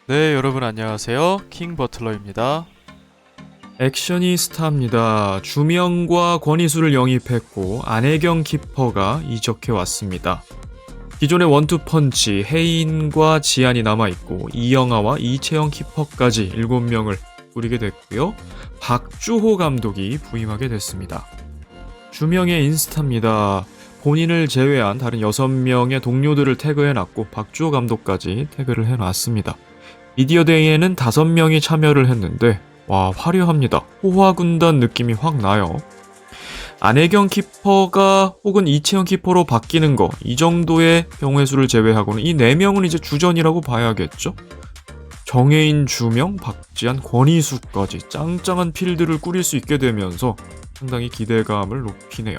네, 여러분 안녕하세요. 킹 버틀러입니다. 액션이 스타입니다. 주명과 권희수를 영입했고 안혜경 키퍼가 이적해 왔습니다. 기존의 원투펀치 해인과 지안이 남아있고 이영하와 이채영 키퍼까지 7명을 꾸리게 됐고요. 박주호 감독이 부임하게 됐습니다. 주명의 인스타입니다. 본인을 제외한 다른 6명의 동료들을 태그해놨고 박주호 감독까지 태그를 해놨습니다. 미디어데이에는 5명이 참여를 했는데 와, 화려합니다. 호화군단 느낌이 확 나요. 안혜경 키퍼가 혹은 이채영 키퍼로 바뀌는 거, 이 정도의 경우의 수를 제외하고는 이 4명은 이제 주전이라고 봐야겠죠. 정혜인, 주명, 박지한, 권희수까지 짱짱한 필드를 꾸릴 수 있게 되면서 상당히 기대감을 높이네요.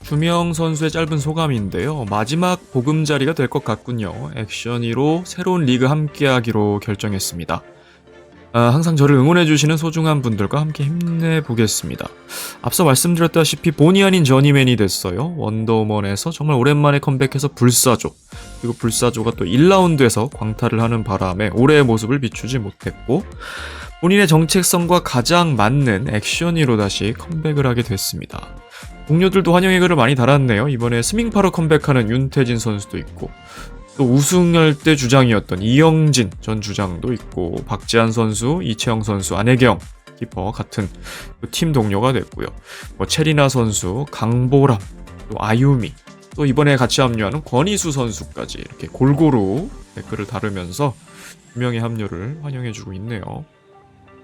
주명 선수의 짧은 소감인데요. 마지막 보금자리가 될 것 같군요. 액션이로 새로운 리그 함께하기로 결정했습니다. 항상 저를 응원해주시는 소중한 분들과 함께 힘내보겠습니다. 앞서 말씀드렸다시피 본의 아닌 저니맨이 됐어요. 원더우먼에서 정말 오랜만에 컴백해서 불사조, 그리고 불사조가 또 1라운드에서 광탈을 하는 바람에 올해의 모습을 비추지 못했고 본인의 정체성과 가장 맞는 액션이로 다시 컴백을 하게 됐습니다. 동료들도 환영의 글을 많이 달았네요. 이번에 스밍파로 컴백하는 윤태진 선수도 있고 또 우승할 때 주장이었던 이영진 전 주장도 있고 박지한 선수, 이채영 선수, 안혜경 키퍼 같은 팀 동료가 됐고요. 체리나 선수, 강보람, 또 아유미, 또 이번에 같이 합류하는 권희수 선수까지 이렇게 골고루 댓글을 다루면서 두명의 합류를 환영해주고 있네요.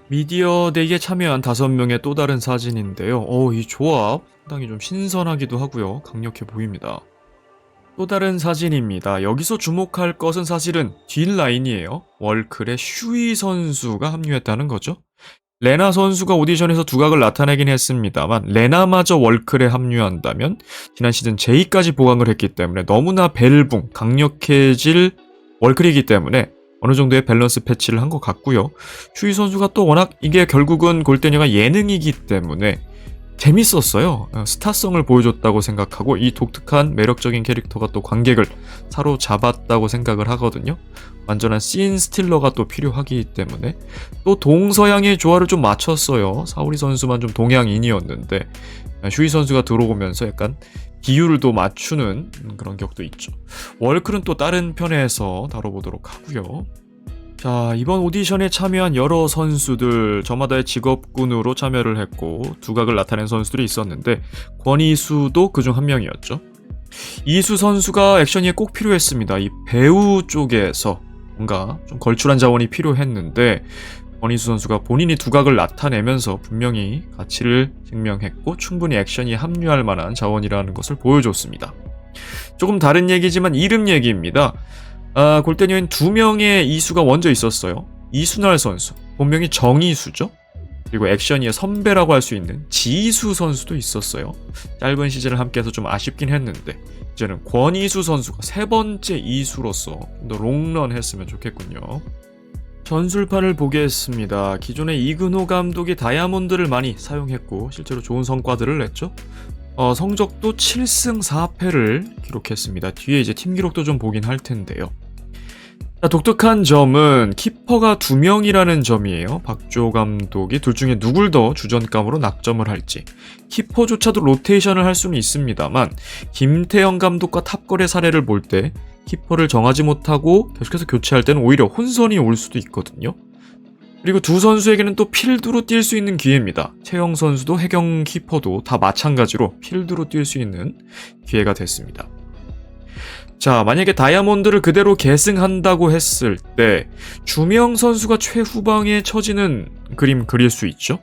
미디어데이에 참여한 5명의 또 다른 사진인데요. 이 조합 상당히 좀 신선하기도 하고요. 강력해 보입니다. 또 다른 사진입니다. 여기서 주목할 것은 사실은 뒷라인이에요. 월클의 슈이 선수가 합류했다는 거죠. 레나 선수가 오디션에서 두각을 나타내긴 했습니다만 레나마저 월클에 합류한다면 지난 시즌 제이까지 보강을 했기 때문에 너무나 벨붕, 강력해질 월클이기 때문에 어느 정도의 밸런스 패치를 한 것 같고요. 슈이 선수가 또 워낙 이게 결국은 골대녀가 예능이기 때문에 재밌었어요. 스타성을 보여줬다고 생각하고 이 독특한 매력적인 캐릭터가 또 관객을 사로잡았다고 생각을 하거든요. 완전한 씬 스틸러가 또 필요하기 때문에 또 동서양의 조화를 좀 맞췄어요. 사우리 선수만 좀 동양인이었는데 슈이 선수가 들어오면서 약간 비율도 맞추는 그런 격도 있죠. 월클은 또 다른 편에서 다뤄보도록 하고요. 자, 이번 오디션에 참여한 여러 선수들 저마다의 직업군으로 참여를 했고 두각을 나타낸 선수들이 있었는데 권희수도 그중 한 명이었죠. 이수 선수가 액션이 꼭 필요했습니다. 이 배우 쪽에서 뭔가 좀 걸출한 자원이 필요했는데 권희수 선수가 본인이 두각을 나타내면서 분명히 가치를 증명했고 충분히 액션이 합류할 만한 자원이라는 것을 보여줬습니다. 조금 다른 얘기지만 이름 얘기입니다. 골대녀인 2명의 이수가 먼저 있었어요. 이순할 선수, 본명이 정이수죠. 그리고 액션이의 선배라고 할 수 있는 지수 선수도 있었어요. 짧은 시즌을 함께해서 좀 아쉽긴 했는데 이제는 권이수 선수가 3번째 이수로서 좀 더 롱런 했으면 좋겠군요. 전술판을 보겠습니다. 기존에 이근호 감독이 다이아몬드를 많이 사용했고 실제로 좋은 성과들을 냈죠. 성적도 7승 4패를 기록했습니다. 뒤에 이제 팀 기록도 좀 보긴 할 텐데요. 독특한 점은 키퍼가 2명이라는 점이에요. 박주호 감독이 둘 중에 누굴 더 주전감으로 낙점을 할지. 키퍼조차도 로테이션을 할 수는 있습니다만 김태형 감독과 탑걸의 사례를 볼 때 키퍼를 정하지 못하고 계속해서 교체할 때는 오히려 혼선이 올 수도 있거든요. 그리고 두 선수에게는 또 필드로 뛸 수 있는 기회입니다. 채영 선수도 혜경 키퍼도 다 마찬가지로 필드로 뛸 수 있는 기회가 됐습니다. 자, 만약에 다이아몬드를 그대로 계승한다고 했을 때 주명 선수가 최후방에 처지는 그림 그릴 수 있죠.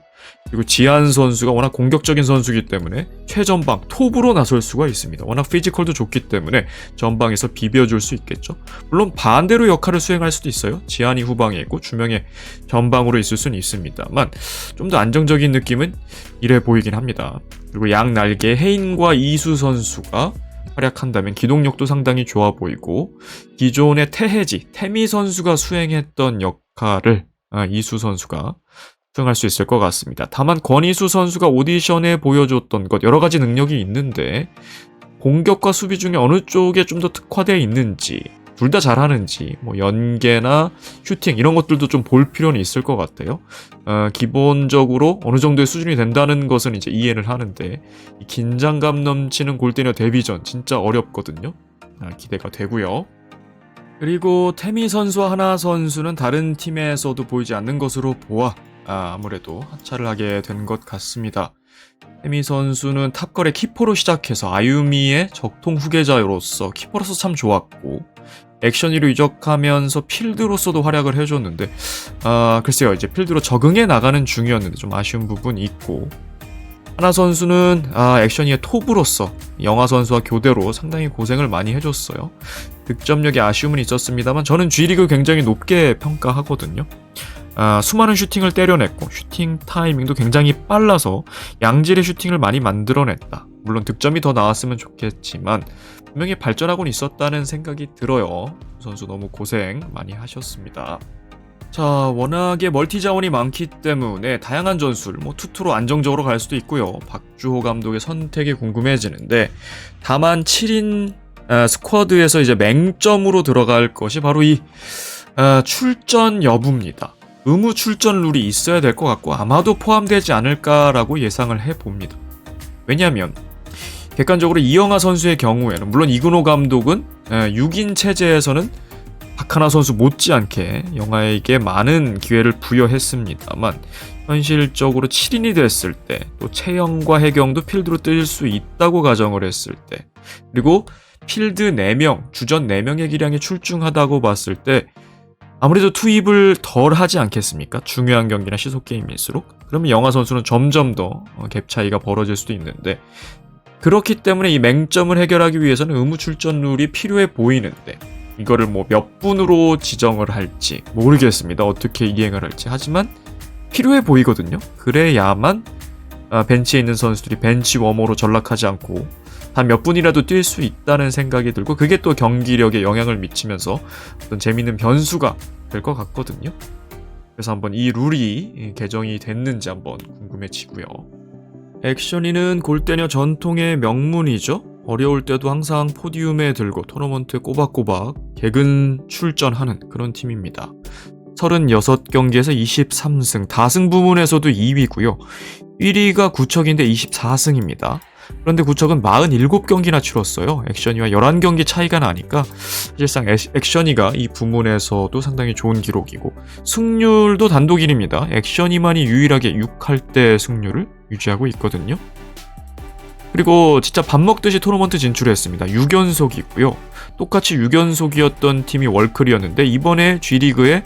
그리고 지한 선수가 워낙 공격적인 선수이기 때문에 최전방 톱으로 나설 수가 있습니다. 워낙 피지컬도 좋기 때문에 전방에서 비벼줄 수 있겠죠. 물론 반대로 역할을 수행할 수도 있어요. 지한이 후방에 있고 주명의 전방으로 있을 수는 있습니다만 좀 더 안정적인 느낌은 이래 보이긴 합니다. 그리고 양 날개 해인과 이수 선수가 활약한다면 기동력도 상당히 좋아 보이고 기존의 태해지, 태미 선수가 수행했던 역할을 이수 선수가 수행할 수 있을 것 같습니다. 다만 권희수 선수가 오디션에 보여줬던 것 여러 가지 능력이 있는데 공격과 수비 중에 어느 쪽에 좀 더 특화되어 있는지 둘 다 잘하는지 뭐 연계나 슈팅 이런 것들도 좀 볼 필요는 있을 것 같아요. 기본적으로 어느 정도의 수준이 된다는 것은 이제 이해를 하는데 이 긴장감 넘치는 골대녀 데뷔전 진짜 어렵거든요. 기대가 되고요. 그리고 태미 선수와 하나 선수는 다른 팀에서도 보이지 않는 것으로 보아 아무래도 하차를 하게 된 것 같습니다. 태미 선수는 탑걸의 키퍼로 시작해서 아유미의 적통 후계자로서 키퍼로서 참 좋았고 액션위로 이적하면서 필드로서도 활약을 해줬는데 글쎄요 이제 필드로 적응해 나가는 중이었는데 좀 아쉬운 부분이 있고 하나 선수는 액션위의 톱으로서 영하 선수와 교대로 상당히 고생을 많이 해줬어요. 득점력에 아쉬움은 있었습니다만 저는 G리그 굉장히 높게 평가하거든요. 수많은 슈팅을 때려냈고 슈팅 타이밍도 굉장히 빨라서 양질의 슈팅을 많이 만들어냈다. 물론 득점이 더 나왔으면 좋겠지만 분명히 발전하고는 있었다는 생각이 들어요. 선수 너무 고생 많이 하셨습니다. 자, 워낙에 멀티 자원이 많기 때문에 다양한 전술, 투투로 안정적으로 갈 수도 있고요. 박주호 감독의 선택이 궁금해지는데 다만 7인 스쿼드에서 이제 맹점으로 들어갈 것이 바로 이 출전 여부입니다. 의무 출전 룰이 있어야 될 것 같고 아마도 포함되지 않을까라고 예상을 해봅니다. 왜냐하면 객관적으로 이영하 선수의 경우에는 물론 이근호 감독은 6인 체제에서는 박하나 선수 못지않게 영하에게 많은 기회를 부여했습니다만 현실적으로 7인이 됐을 때 또 채영과 해경도 필드로 뛸 수 있다고 가정을 했을 때 그리고 필드 4명, 주전 4명의 기량이 출중하다고 봤을 때 아무래도 투입을 덜 하지 않겠습니까? 중요한 경기나 시속 게임일수록 그러면 영하 선수는 점점 더 갭 차이가 벌어질 수도 있는데 그렇기 때문에 이 맹점을 해결하기 위해서는 의무 출전 룰이 필요해 보이는데 이거를 몇 분으로 지정을 할지 모르겠습니다. 어떻게 이행을 할지. 하지만 필요해 보이거든요. 그래야만 벤치에 있는 선수들이 벤치 워머로 전락하지 않고 단 몇 분이라도 뛸 수 있다는 생각이 들고 그게 또 경기력에 영향을 미치면서 어떤 재밌는 변수가 될 것 같거든요. 그래서 한번 이 룰이 개정이 됐는지 한번 궁금해지고요. 액션이는 골대녀 전통의 명문이죠. 어려울 때도 항상 포디움에 들고 토너먼트에 꼬박꼬박 개근 출전하는 그런 팀입니다. 36경기에서 23승, 다승 부문에서도 2위고요. 1위가 구척인데 24승입니다. 그런데 구척은 47경기나 치렀어요. 액션이와 11경기 차이가 나니까 사실상 액션이가 이 부문에서도 상당히 좋은 기록이고 승률도 단독 1위입니다. 액션이만이 유일하게 6할 때 승률을 유지하고 있거든요. 그리고 진짜 밥 먹듯이 토너먼트 진출했습니다. 6연속이고요. 똑같이 6연속이었던 팀이 월클이었는데 이번에 G리그에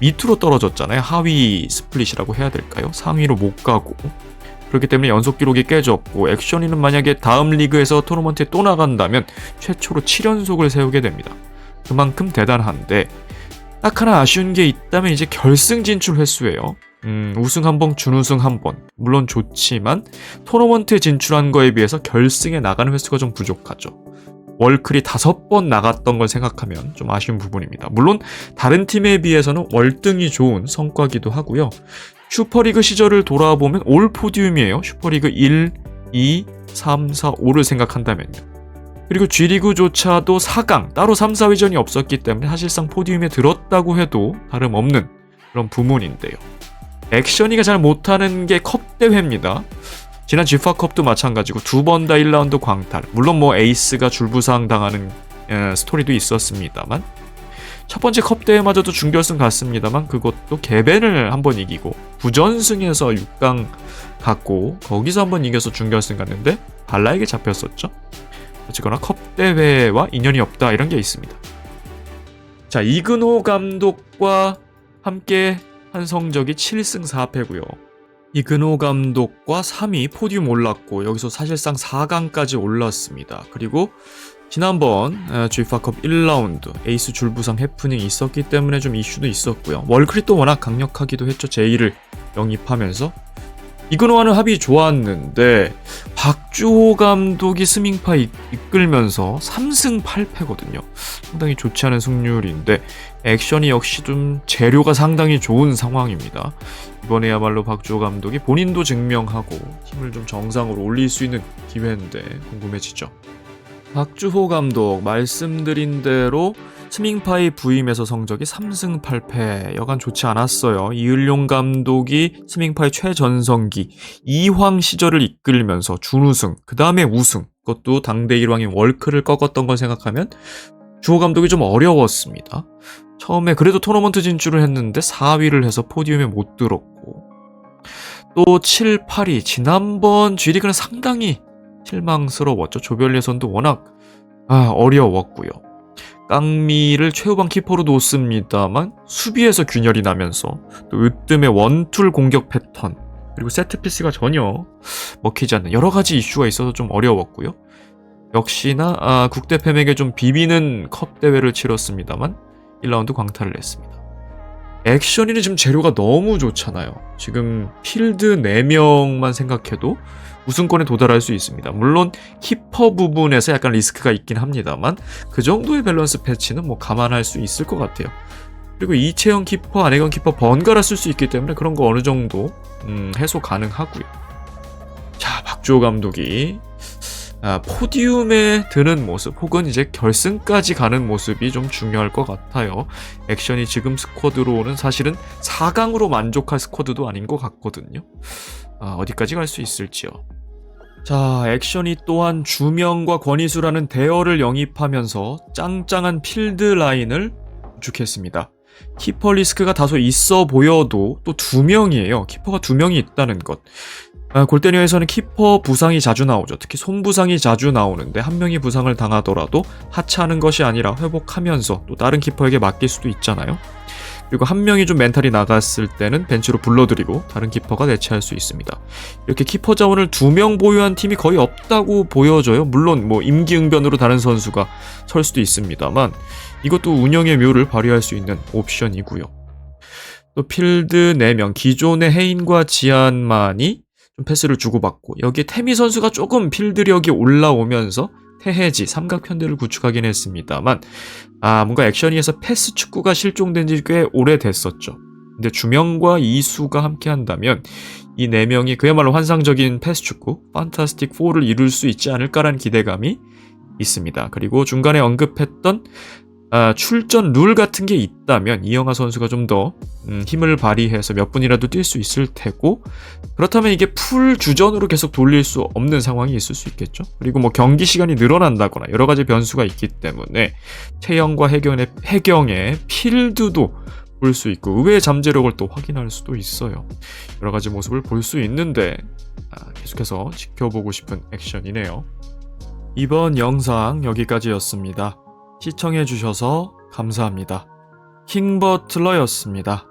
밑으로 떨어졌잖아요. 하위 스플릿이라고 해야 될까요? 상위로 못 가고 그렇기 때문에 연속 기록이 깨졌고 액션이는 만약에 다음 리그에서 토너먼트에 또 나간다면 최초로 7연속을 세우게 됩니다. 그만큼 대단한데 딱 하나 아쉬운 게 있다면 이제 결승 진출 횟수예요. 우승 1번, 준우승 1번 물론 좋지만 토너먼트에 진출한 거에 비해서 결승에 나가는 횟수가 좀 부족하죠. 월클이 5번 나갔던 걸 생각하면 좀 아쉬운 부분입니다. 물론 다른 팀에 비해서는 월등히 좋은 성과기도 하고요. 슈퍼리그 시절을 돌아보면 올 포디움이에요. 슈퍼리그 1, 2, 3, 4, 5를 생각한다면요. 그리고 G리그조차도 4강, 따로 3, 4위전이 없었기 때문에 사실상 포디움에 들었다고 해도 다름없는 그런 부문인데요. 액션이가 잘 못하는 게 컵대회입니다. 지난 G파컵도 마찬가지고 2번 다 1라운드 광탈. 물론 에이스가 줄부상 당하는 스토리도 있었습니다만 첫 번째 컵대회마저도 준결승 갔습니다만 그것도 개벤을 한번 이기고 부전승에서 6강 갔고 거기서 한번 이겨서 준결승 갔는데 발라에게 잡혔었죠. 어쨌거나 컵대회와 인연이 없다 이런 게 있습니다. 자, 이근호 감독과 함께 한 성적이 7승 4패고요. 이근호 감독과 3위 포디움 올랐고 여기서 사실상 4강까지 올랐습니다. 그리고 지난번 G파컵 1라운드 에이스 줄부상 해프닝이 있었기 때문에 좀 이슈도 있었고요. 월클이 또 워낙 강력하기도 했죠. 제2를 영입하면서 이근호와는 합이 좋았는데 박주호 감독이 스밍파 이끌면서 3승 8패거든요. 상당히 좋지 않은 승률인데 액션이 역시 좀 재료가 상당히 좋은 상황입니다. 이번에야말로 박주호 감독이 본인도 증명하고 팀을 좀 정상으로 올릴 수 있는 기회인데 궁금해지죠. 박주호 감독 말씀드린 대로 스밍파이 부임에서 성적이 3승 8패 여간 좋지 않았어요. 이을용 감독이 스밍파이 최전성기 2황 시절을 이끌면서 준우승 그 다음에 우승, 그것도 당대 1황인 월크를 꺾었던 걸 생각하면 주호 감독이 좀 어려웠습니다. 처음에 그래도 토너먼트 진출을 했는데 4위를 해서 포디움에 못 들었고, 또 7, 8위 지난번 G리그는 상당히 실망스러웠죠. 조별 예선도 워낙 어려웠고요. 깡미를 최후방 키퍼로 놓습니다만 수비에서 균열이 나면서 또 으뜸의 원툴 공격 패턴, 그리고 세트피스가 전혀 먹히지 않는 여러 가지 이슈가 있어서 좀 어려웠고요. 역시나 국대 팸에게 좀 비비는 컵 대회를 치렀습니다만 1라운드 광탈을 했습니다. 액션이는 지금 재료가 너무 좋잖아요. 지금 필드 4명만 생각해도 우승권에 도달할 수 있습니다. 물론 키퍼 부분에서 약간 리스크가 있긴 합니다만 그 정도의 밸런스 패치는 뭐 감안할 수 있을 것 같아요. 그리고 이채영 키퍼, 안혜경 키퍼 번갈아 쓸 수 있기 때문에 그런 거 어느 정도 해소 가능하고요. 자, 박주호 감독이 포디움에 드는 모습 혹은 이제 결승까지 가는 모습이 좀 중요할 것 같아요. 액션이 지금 스쿼드로는 사실은 4강으로 만족할 스쿼드도 아닌 것 같거든요. 어디까지 갈 수 있을지요. 자, 액션이 또한 주명과 권희수라는 대어를 영입하면서 짱짱한 필드 라인을 구축했습니다. 키퍼 리스크가 다소 있어 보여도 또 2명이에요. 키퍼가 2명이 있다는 것. 골대녀에서는 키퍼 부상이 자주 나오죠. 특히 손 부상이 자주 나오는데 한 명이 부상을 당하더라도 하차하는 것이 아니라 회복하면서 또 다른 키퍼에게 맡길 수도 있잖아요. 그리고 한 명이 좀 멘탈이 나갔을 때는 벤치로 불러들이고 다른 키퍼가 대체할 수 있습니다. 이렇게 키퍼 자원을 2명 보유한 팀이 거의 없다고 보여져요. 물론 뭐 임기응변으로 다른 선수가 설 수도 있습니다만 이것도 운영의 묘를 발휘할 수 있는 옵션이고요. 또 필드 4명, 기존의 해인과 지안만이 좀 패스를 주고받고 여기에 태미 선수가 조금 필드력이 올라오면서 태해지, 삼각편대를 구축하긴 했습니다만 뭔가 액션이에서 패스 축구가 실종된 지 꽤 오래됐었죠. 근데 주명과 이수가 함께 한다면 이 4명이 그야말로 환상적인 패스 축구, 판타스틱 4를 이룰 수 있지 않을까라는 기대감이 있습니다. 그리고 중간에 언급했던 출전 룰 같은 게 있다면 이영하 선수가 좀 더 힘을 발휘해서 몇 분이라도 뛸 수 있을 테고, 그렇다면 이게 풀 주전으로 계속 돌릴 수 없는 상황이 있을 수 있겠죠. 그리고 뭐 경기 시간이 늘어난다거나 여러 가지 변수가 있기 때문에 채영과 해경의 필드도 볼 수 있고 의외의 잠재력을 또 확인할 수도 있어요. 여러 가지 모습을 볼 수 있는데 계속해서 지켜보고 싶은 액션이네요. 이번 영상 여기까지였습니다. 시청해주셔서 감사합니다. 킹버틀러였습니다.